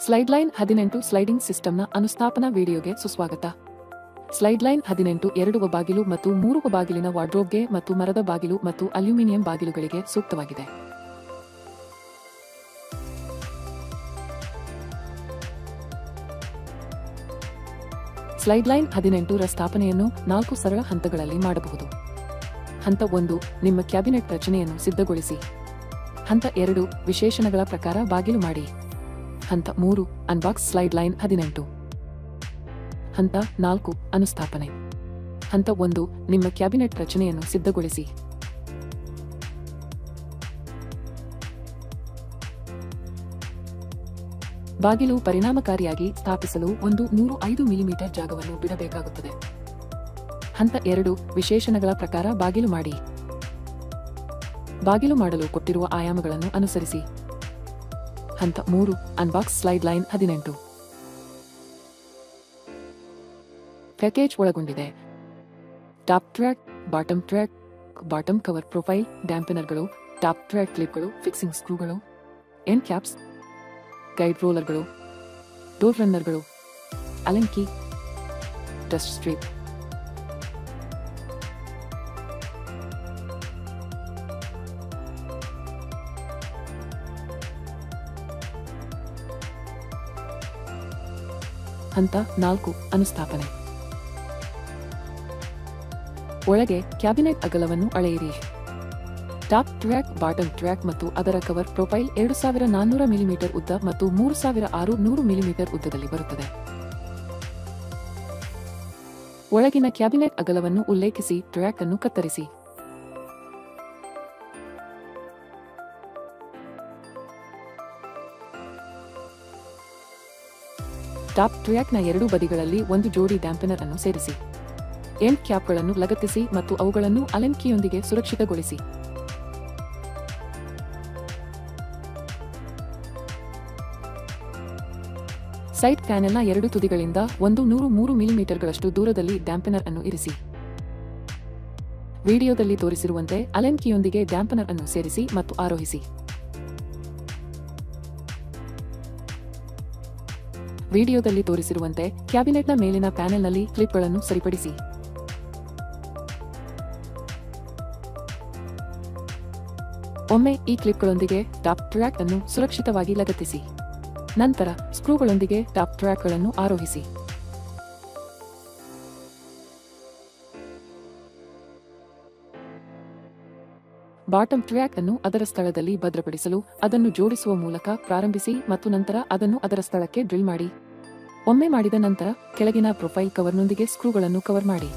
Slide line 18 sliding ಸಿಸ್ಟಮ್ನ ಅನುಸ್ಥಾಪನಾ ವಿಡಿಯೋಗೆ ಸುಸ್ವಾಗತ. ಸ್ಲೈಡ್ ಲೈನ್ 18 2 ಬಾಗಿಲು ಮತ್ತು 3 ಬಾಗಿಲಿನ ವಾರ್ಡ್ರೋಬ್ಗೆ ಮತ್ತು ಮರದ ಬಾಗಿಲು ಮತ್ತು ಅಲ್ಯೂಮಿನಿಯಂ ಬಾಗಿಲುಗಳಿಗೆ ಸೂಕ್ತವಾಗಿದೆ. ಸ್ಲೈಡ್ ಲೈನ್ 18 ರ ಸ್ಥಾಪನೆಯನ್ನು 4 ಸರಳ ಹಂತಗಳಲ್ಲಿ ಮಾಡಬಹುದು. ಹಂತ 1 ನಿಮ್ಮ ಕ್ಯಾಬಿನೆಟ್ ರಚನೆಯನ್ನು ಸಿದ್ಧಗೊಳಿಸಿ. ಹಂತ 2 ವಿಶೇಷಣಗಳ ಪ್ರಕಾರ ಬಾಗಿಲು ಮಾಡಿ. ಹಂತ 3 ಅನ್ಬಾಕ್ಸ್ ಸ್ಲೈಡ್ ಲೈನ್ 18. ಹಂತ 4 ಅನುಸ್ಥಾಪನೆ. ಹಂತ 1 ನಿಮ್ಮ ಕ್ಯಾಬಿನೆಟ್ ರಚನೆಯನ್ನು ಸಿದ್ಧಗೊಳಿಸಿ. ಬಾಗಿಲು ಪರಿಣಾಮಕಾರಿಯಾಗಿ ಸ್ಥಾಪಿಸಲು ಒಂದು 105 ಮಿಲಿಮೀಟರ್ ಜಾಗವನ್ನು ಬಿಡಬೇಕಾಗುತ್ತದೆ. ಹಂತ 2 ವಿಶೇಷಣಗಳ ಪ್ರಕಾರ ಬಾಗಿಲು ಮಾಡಿ. ಬಾಗಿಲು ಮಾಡಲು ಕೊಟ್ಟಿರುವ ಆಯಾಮಗಳನ್ನು ಅನುಸರಿಸಿ. ಹಂತ 3 ಅನ್ಬಾಕ್ಸ್ ಸ್ಲೈಡ್ ಲೈನ್ 18. ಪ್ಯಾಕೇಜ್ ಒಳಗೊಂಡಿದೆ top track, bottom cover profile, ಡ್ಯಾಂಪನರ್ಗಳು, ಟಾಪ್ ಟ್ರ್ಯಾಕ್ ಕ್ಲಿಪ್ಗಳು, ಫಿಕ್ಸಿಂಗ್ ಸ್ಕ್ರೂಗಳು, ಎಂಡ್ ಕ್ಯಾಪ್ಸ್, ಗೈಡ್ ರೋಲರ್ಗಳು, ಡೋರ್ ರನ್ನರ್ಗಳು, ಅಲೆನ್ ಕೀ, ಡಸ್ಟ್ ಸ್ಟ್ರಿಪ್. ಹಂತ 4 ಅನುಸ್ಥಾಪನೆ. ಒಳಗೆ ಕ್ಯಾಬಿನೆಟ್ ಅಗಲವನ್ನು ಅಳೆಯಿರಿ. ಟಾಪ್ ಟ್ರ್ಯಾಕ್, ಬಾಟಮ್ ಟ್ರ್ಯಾಕ್ ಮತ್ತು ಅದರ ಕವರ್ ಪ್ರೊಫೈಲ್ 2400 ಮಿಲಿಮೀಟರ್ ಉದ್ದ ಮತ್ತು 3600 ಮಿಲಿಮೀಟರ್ ಉದ್ದದಲ್ಲಿ ಬರುತ್ತದೆ. ಒಳಗಿನ ಕ್ಯಾಬಿನೆಟ್ ಅಗಲವನ್ನು ಉಲ್ಲೇಖಿಸಿ ಟ್ರ್ಯಾಕ್ ಅನ್ನು ಕತ್ತರಿಸಿ. ಟಾಪ್ ಟ್ರ್ಯಾಕ್ನ 2 ಬದಿಗಳಲ್ಲಿ ಒಂದು ಜೋಡಿ ಡ್ಯಾಂಪನರ್ ಅನ್ನು ಸೇರಿಸಿ. ಎಂಡ್ ಕ್ಯಾಪ್ಗಳನ್ನು ಲಗತ್ತಿಸಿ ಮತ್ತು ಅವುಗಳನ್ನು ಅಲೆನ್ ಕೀಯೊಂದಿಗೆ ಸುರಕ್ಷಿತಗೊಳಿಸಿ. ಸೈಡ್ ಪ್ಯಾನೆಲ್ನ 2 ತುದಿಗಳಿಂದ 103 ಮಿಲಿಮೀಟರ್ಗಳಷ್ಟು ದೂರದಲ್ಲಿ ಡ್ಯಾಂಪನರ್ ಅನ್ನು ಇರಿಸಿ. ವಿಡಿಯೋದಲ್ಲಿ ತೋರಿಸಿರುವಂತೆ ಅಲೆನ್ ಕೀಯೊಂದಿಗೆ ಡ್ಯಾಂಪನರ್ ಅನ್ನು ಸೇರಿಸಿ ಮತ್ತು ಆರೋಹಿಸಿ. ವಿಡಿಯೋದಲ್ಲಿ ತೋರಿಸಿರುವಂತೆ ಕ್ಯಾಬಿನೆಟ್ನ ಮೇಲಿನ ಪ್ಯಾನೆಲ್ನಲ್ಲಿ ಕ್ಲಿಪ್ಗಳನ್ನು ಸರಿಪಡಿಸಿ. ಒಮ್ಮೆ ಈ ಕ್ಲಿಪ್ಗಳೊಂದಿಗೆ ಟಾಪ್ ಟ್ರ್ಯಾಕ್ ಅನ್ನು ಸುರಕ್ಷಿತವಾಗಿ ಲಗತ್ತಿಸಿ. ನಂತರ ಸ್ಕ್ರೂಗಳೊಂದಿಗೆ ಟಾಪ್ ಟ್ರ್ಯಾಕ್ಗಳನ್ನು ಆರೋಹಿಸಿ. ಬಾಟಮ್ ಟ್ರ್ಯಾಕ್ ಅನ್ನು ಅದರ ಸ್ಥಳದಲ್ಲಿ ಭದ್ರಪಡಿಸಲು ಅದನ್ನು ಜೋಡಿಸುವ ಮೂಲಕ ಪ್ರಾರಂಭಿಸಿ ಮತ್ತು ನಂತರ ಅದನ್ನು ಅದರ ಸ್ಥಳಕ್ಕೆ ಡ್ರಿಲ್ ಮಾಡಿ. ಒಮ್ಮೆ ಮಾಡಿದ ನಂತರ ಕೆಳಗಿನ ಪ್ರೊಫೈಲ್ ಕವರ್ನೊಂದಿಗೆ ಸ್ಕ್ರೂಗಳನ್ನು ಕವರ್ ಮಾಡಿ.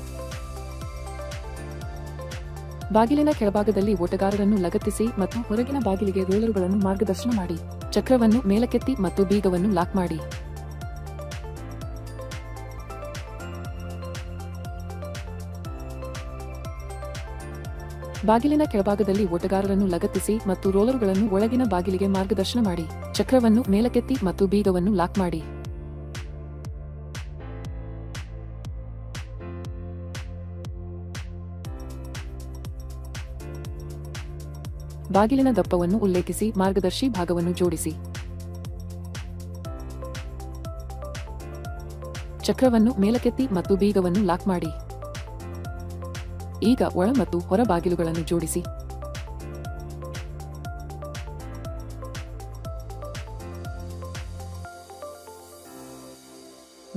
ಬಾಗಿಲಿನ ಕೆಳಭಾಗದಲ್ಲಿ ಓಟಗಾರರನ್ನು ಲಗತ್ತಿಸಿ ಮತ್ತು ಹೊರಗಿನ ಬಾಗಿಲಿಗೆ ರೋಲರ್ಗಳನ್ನು ಮಾರ್ಗದರ್ಶನ ಮಾಡಿ. ಚಕ್ರವನ್ನು ಮೇಲಕ್ಕೆತ್ತಿ ಮತ್ತು ಬೀಗವನ್ನು ಲಾಕ್ ಮಾಡಿ. ಬಾಗಿಲಿನ ಕೆಳಭಾಗದಲ್ಲಿ ಓಟಗಾರರನ್ನು ಲಗತ್ತಿಸಿ ಮತ್ತು ರೋಲರ್ಗಳನ್ನು ಒಳಗಿನ ಬಾಗಿಲಿಗೆ ಮಾರ್ಗದರ್ಶನ ಮಾಡಿ. ಚಕ್ರವನ್ನು ಮೇಲಕ್ಕೆತ್ತಿ ಮತ್ತು ಬೀಗವನ್ನು ಲಾಕ್ ಮಾಡಿ. ಬಾಗಿಲಿನ ದಪ್ಪವನ್ನು ಉಲ್ಲೇಖಿಸಿ ಮಾರ್ಗದರ್ಶಿ ಭಾಗವನ್ನು ಜೋಡಿಸಿ. ಚಕ್ರವನ್ನು ಮೇಲಕ್ಕೆತ್ತಿ ಮತ್ತು ಬೀಗವನ್ನು ಲಾಕ್ ಮಾಡಿ. ಈಗ ಒಳ ಮತ್ತು ಹೊರ ಬಾಗಿಲುಗಳನ್ನು ಜೋಡಿಸಿ.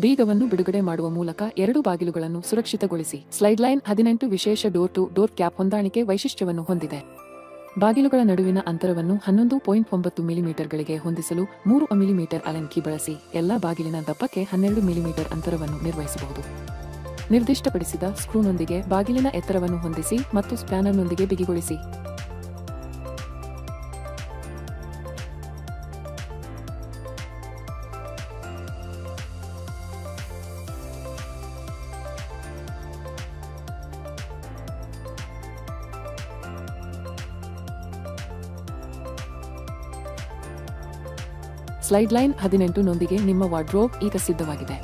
ಬೀಗವನ್ನು ಬಿಡುಗಡೆ ಮಾಡುವ ಮೂಲಕ 2 ಬಾಗಿಲುಗಳನ್ನು ಸುರಕ್ಷಿತಗೊಳಿಸಿ. ಸ್ಲೈಡ್ ಲೈನ್ 18 ವಿಶೇಷ ಡೋರ್ ಟು ಡೋರ್ ಕ್ಯಾಪ್ ಹೊಂದಾಣಿಕೆ ವೈಶಿಷ್ಟ್ಯವನ್ನು ಹೊಂದಿದೆ. ಬಾಗಿಲುಗಳ ನಡುವಿನ ಅಂತರವನ್ನು 11.9 ಮಿಲಿಮೀಟರ್ಗಳಿಗೆ ಹೊಂದಿಸಲು 3 ಮಿಲಿಮೀಟರ್ ಅಲೆನ್ ಕೀ ಬಳಸಿ. ಎಲ್ಲಾ ಬಾಗಿಲಿನ ದಪ್ಪಕ್ಕೆ 12 ಮಿಲಿಮೀಟರ್ ಅಂತರವನ್ನು ನಿರ್ವಹಿಸಬಹುದು. ನಿರ್ದಿಷ್ಟಪಡಿಸಿದ ಸ್ಕ್ರೂನೊಂದಿಗೆ ಬಾಗಿಲಿನ ಎತ್ತರವನ್ನು ಹೊಂದಿಸಿ ಮತ್ತು ಸ್ಪ್ಯಾನರ್ನೊಂದಿಗೆ ಬಿಗಿಗೊಳಿಸಿ. ಸ್ಲೈಡ್ ಲೈನ್ 18 ನೊಂದಿಗೆ ನಿಮ್ಮ ವಾರ್ಡ್ರೋಬ್ ಈಗ ಸಿದ್ಧವಾಗಿದೆ.